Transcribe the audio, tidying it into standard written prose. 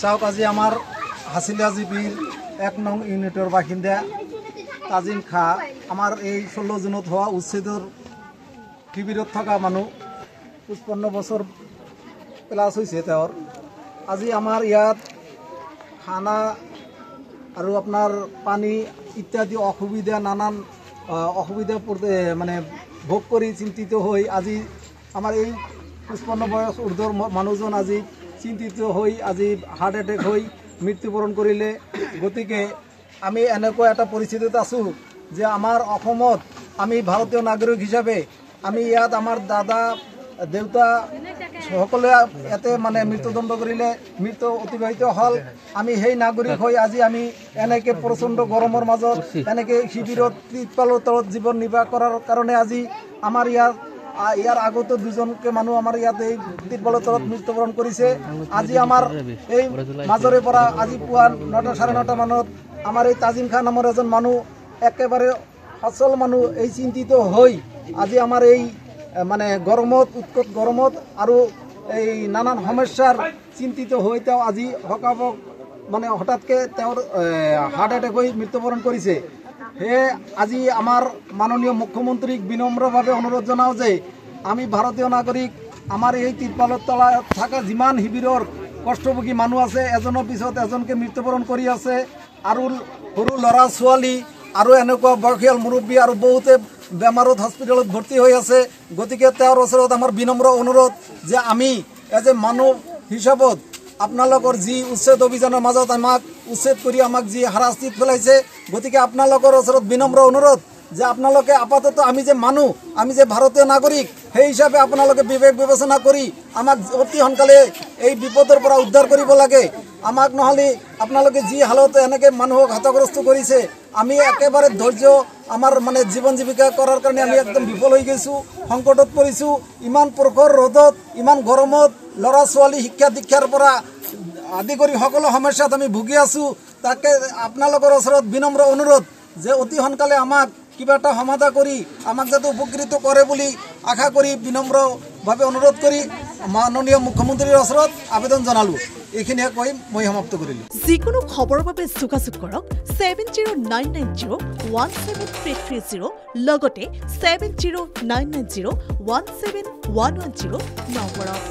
চাওক আজি আমাৰ হাছিলা জিপিৰ 1 নং ইউনিটৰ বাসিন্দা তাজিম খা আমাৰ এই 16 জুনত হোৱা উচ্ছেদৰ শিবিৰত থকা মানুহ 55 বছৰ প্লাস হৈছে তেওঁৰ আজি আমাৰ ইয়াত খানা আৰু আপোনাৰ পানী ইত্যাদি অসুবিধা নানান অসুবিধা মানে ভোগ কৰি চিন্তিত হৈ আজি আমাৰ এই 55 বয়স ঊৰ্ধ্বৰ মানুহজন আজি চিন্তিত হৈ আজি হাৰ্ট এটেক হৈ মৃত্যুবৰণ কৰিলে গতিকে আমি এনেকুৱা এটা পৰিস্থিতিত আছো যে আমাৰ অসমত আমি ভাৰতীয় নাগৰিক হিচাপে আমি ইয়াত আমাৰ দাদা দেউতা সকলে এতে মানে মৃত্যুদণ্ড কৰিলে মৃত্যু অতিবাহিত হল আমি সেই নাগৰিক হৈ আজি আমি এনেকে প্ৰচণ্ড গৰমৰ মাজত এনেকে শিবিৰত ত্ৰিপালৰ তলত জীৱন নিৰ্বাহ কৰাৰ কাৰণে আজি আমাৰ ইয়াৰ আগতো দুজনকে মানুহ আমাৰ ইয়াত এই ত্ৰিপালৰ তলত মৃত্যুবৰণ কৰিছে আজি আমাৰ এই মাজৰে পৰা আজি পুৱা 9টা 9:30 মানত আমাৰ এই তাজিম খান নামৰ এজন মানুহ একেবাৰে সচল মানুহ এই চিন্তিত হৈ আজি আমাৰ এই মানে গৰমত উৎকট গৰমত আৰু এই নানান সমস্যাৰ চিন্তিত হৈ তেওঁ আজি হকাবক মানে হঠাৎকে তেওঁৰ হাৰ্ট এটেক হৈ মৃত্যুবৰণ কৰিছে হে আজি আমাৰ মাননীয় মুখ্যমন্ত্ৰীক বিনম্ৰভাৱে অনুৰোধ জনাও যে আমি ভাৰতীয় নাগৰিক আমাৰ এই ত্ৰিপালৰ তলাত থকা যিমান শিবিৰৰ কষ্টভোগী মানুহ আছে এজনৰ পিছত এজনকে মৃত্যুবৰণ কৰি আছে আৰু সৰু ল'ৰা ছোৱালী আৰু এনেকুৱা বয়সীয়াল মুৰব্বী আৰু বহুতে বেমাৰত হস্পিটেলত ভৰ্তি হৈ আছে গতিকে তেওঁৰ ওচৰত আমাৰ বিনম্ৰ অনুৰোধ যে আমি এজ এ মানুহ হিচাপত আপোনালোকৰ যি উচ্ছেদ অভিযানৰ মাজত আমাক উচ্ছেদ কৰি আমাক যি হাৰাশাস্তিত পেলাইছে গতিকে আপোনালোকৰ ওচৰত বিনম্ৰ অনুৰোধ যে আপোনালোকে আপাতত আমি যে মানুহ আমি যে ভাৰতীয় নাগৰিক সেই হিচাপে আপোনালোকে বিবেক বিবেচনা কৰি আমাক অতি সোনকালে এই বিপদৰ পৰা উদ্ধাৰ কৰিব লাগে আমাক নহলে আপোনালোকে যি হালত এনেকে মানুহক হতগ্ৰস্ত কৰিছে আমি একেবাৰে ধৈৰ্য আমাৰ মানে জীৱন জীৱিকা কৰাৰ কাৰণে আমি একদম বিফল হৈ গৈছো সংকটত পৰিছো ইমান প্ৰখৰ ৰ'দত ইমান গৰমত ল'ৰা ছোৱালী শিক্ষা দীক্ষাৰ পৰা আদি কৰি সকলো সমস্যাত আমি ভুগি আছো তাকে আপোনালোকৰ ওচৰত বিনম্ৰ অনুৰোধ যে অতি সোনকালে আমাক কিবা এটা সমাধা কৰি আমাক যাতে উপকৃত কৰে বুলি আশা কৰি বিনম্ৰভাৱে অনুৰোধ কৰি মাননীয় মুখ্যমন্ত্ৰীৰ ওচৰত আবেদন জনালো এইখিনিয়ে কৈ মই সমাপ্ত কৰিলো যিকোনো খবৰৰ বাবে যোগাযোগ কৰক 7099017330 লগতে 7099017110 নম্বৰত